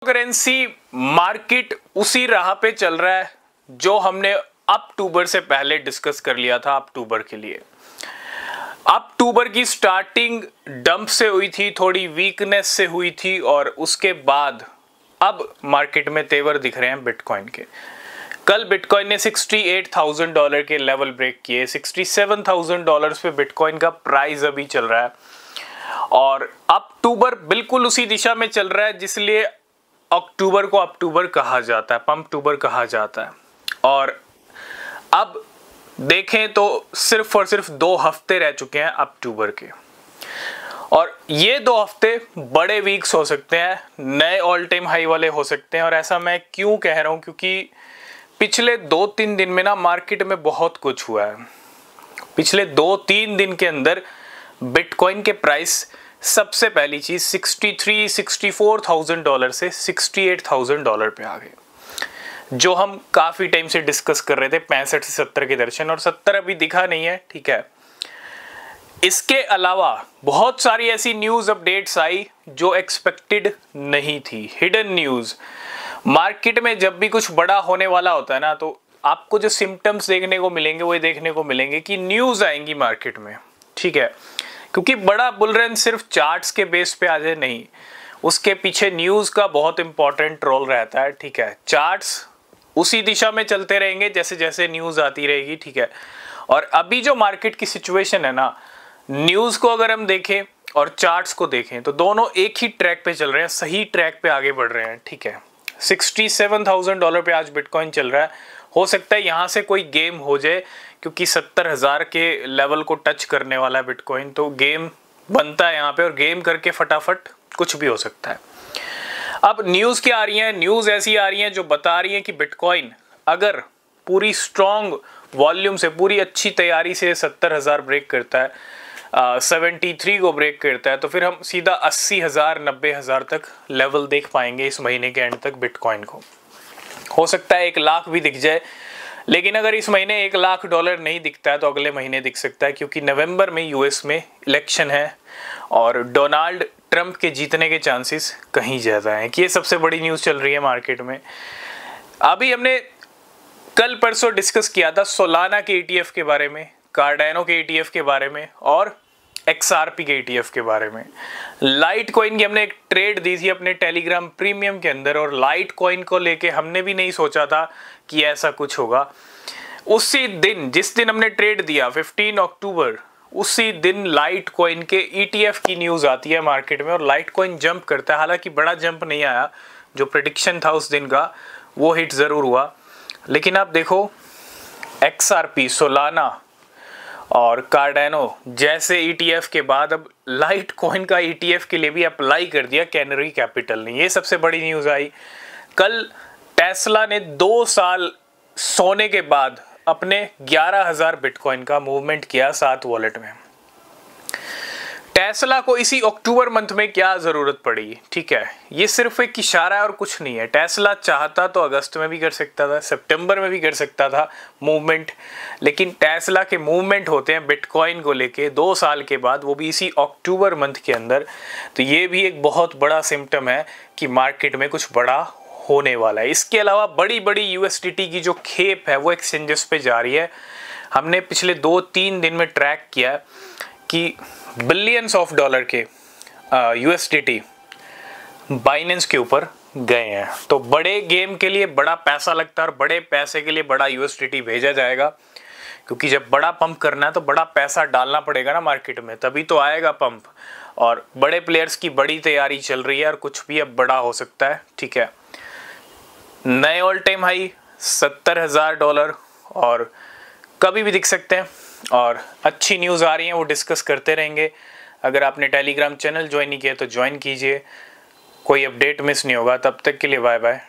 Currency market उसी राह पे चल रहा है जो हमने अक्टूबर से पहले डिस्कस कर लिया था। अक्टूबर के लिए अक्टूबर की स्टार्टिंग डंप से हुई थी, थोड़ी वीकनेस से हुई थी और उसके बाद अब मार्केट में तेवर दिख रहे हैं बिटकॉइन के। कल बिटकॉइन ने $68,000 के लेवल ब्रेक किए। $67,000 पे बिटकॉइन का प्राइस अभी चल रहा है और अक्टूबर बिल्कुल उसी दिशा में चल रहा है जिसलिए अक्टूबर को अक्टूबर कहा जाता है, पंपटूबर कहा जाता है। और अब देखें तो सिर्फ और सिर्फ 2 हफ्ते रह चुके हैं अक्टूबर के और ये 2 हफ्ते बड़े वीक्स हो सकते हैं, नए ऑल टाइम हाई वाले हो सकते हैं। और ऐसा मैं क्यों कह रहा हूं, क्योंकि पिछले 2-3 दिन में ना मार्केट में बहुत कुछ हुआ है। पिछले 2-3 दिन के अंदर बिटकॉइन के प्राइस सबसे पहली चीज $64,000 से $68,000 पे आ गए, जो हम काफी टाइम से डिस्कस कर रहे थे 65 से 70 के दर्शन, और 70 अभी दिखा नहीं है, ठीक है। इसके अलावा बहुत सारी ऐसी न्यूज अपडेट्स आई जो एक्सपेक्टेड नहीं थी, हिडन न्यूज। मार्केट में जब भी कुछ बड़ा होने वाला होता है ना, तो आपको जो सिम्टम्स देखने को मिलेंगे वो देखने को मिलेंगे कि न्यूज आएंगी मार्केट में, ठीक है। क्योंकि बड़ा बुल रन सिर्फ चार्ट्स के बेस पे आ जाए नहीं, उसके पीछे न्यूज का बहुत इंपॉर्टेंट रोल रहता है, ठीक है। चार्ट्स उसी दिशा में चलते रहेंगे जैसे जैसे न्यूज आती रहेगी, ठीक है। और अभी जो मार्केट की सिचुएशन है ना, न्यूज को अगर हम देखें और चार्ट्स को देखें तो दोनों एक ही ट्रैक पे चल रहे हैं, सही ट्रैक पे आगे बढ़ रहे हैं, ठीक है। $67,000 पे आज बिटकॉइन चल रहा है। हो सकता है यहाँ से कोई गेम हो जाए, क्योंकि 70,000 के लेवल को टच करने वाला है बिटकॉइन, तो गेम बनता है यहाँ पे और गेम करके फटाफट कुछ भी हो सकता है। अब न्यूज़ क्या आ रही है? न्यूज़ ऐसी आ रही है जो बता रही है कि बिटकॉइन अगर पूरी स्ट्रॉन्ग वॉल्यूम से, पूरी अच्छी तैयारी से 70,000 ब्रेक करता है, 73 को ब्रेक करता है, तो फिर हम सीधा 80,000 90,000 तक लेवल देख पाएंगे इस महीने के एंड तक बिटकॉइन को। हो सकता है 1 लाख भी दिख जाए, लेकिन अगर इस महीने $1 लाख नहीं दिखता है तो अगले महीने दिख सकता है, क्योंकि नवंबर में यूएस में इलेक्शन है और डोनाल्ड ट्रंप के जीतने के चांसेस कहीं ज़्यादा हैं। कि ये सबसे बड़ी न्यूज़ चल रही है मार्केट में। अभी हमने कल परसों डिस्कस किया था सोलाना के ETF के बारे में, कार्डानो के ETF के बारे में और XRP के ETF के बारे में। लाइट कॉइन की हमने एक ट्रेड दी थी अपने टेलीग्राम प्रीमियम के अंदर, और लाइट कॉइन को लेके हमने भी नहीं सोचा था कि ऐसा कुछ होगा। उसी दिन जिस दिन हमने ट्रेड दिया 15 अक्टूबर, उसी दिन लाइट कॉइन के ETF की न्यूज़ आती है मार्केट में और लाइट कॉइन जंप करता है। हालांकि बड़ा जंप नहीं आया, जो प्रेडिक्शन था उस दिन का वो हिट ज़रूर हुआ, लेकिन आप देखो XRP, सोलाना और कार्डानो जैसे ETF के बाद अब लाइट कॉइन का ETF के लिए भी अप्लाई कर दिया कैनरी कैपिटल ने। ये सबसे बड़ी न्यूज़ आई। कल टेस्ला ने 2 साल सोने के बाद अपने 11,000 बिटकॉइन का मूवमेंट किया 7 वॉलेट में। टेस्ला को इसी अक्टूबर मंथ में क्या ज़रूरत पड़ी, ठीक है। ये सिर्फ एक इशारा है और कुछ नहीं है। टेस्ला चाहता तो अगस्त में भी कर सकता था, सितंबर में भी कर सकता था मूवमेंट, लेकिन टेस्ला के मूवमेंट होते हैं बिटकॉइन को लेके 2 साल के बाद, वो भी इसी अक्टूबर मंथ के अंदर। तो ये भी एक बहुत बड़ा सिम्टम है कि मार्केट में कुछ बड़ा होने वाला है। इसके अलावा बड़ी बड़ी USDT की जो खेप है वो एक्सचेंजेस पे जा रही है। हमने पिछले 2-3 दिन में ट्रैक किया कि बिलियंस ऑफ डॉलर के USDT बाइनेंस के ऊपर गए हैं। तो बड़े गेम के लिए बड़ा पैसा लगता है और बड़े पैसे के लिए बड़ा USDT भेजा जाएगा, क्योंकि जब बड़ा पंप करना है तो बड़ा पैसा डालना पड़ेगा ना मार्केट में, तभी तो आएगा पंप। और बड़े प्लेयर्स की बड़ी तैयारी चल रही है और कुछ भी अब बड़ा हो सकता है, ठीक है। नए ऑल टाइम हाई $70,000 और कभी भी दिख सकते हैं, और अच्छी न्यूज़ आ रही है वो डिस्कस करते रहेंगे। अगर आपने टेलीग्राम चैनल ज्वाइन नहीं किया तो ज्वाइन कीजिए, कोई अपडेट मिस नहीं होगा। तब तक के लिए बाय बाय।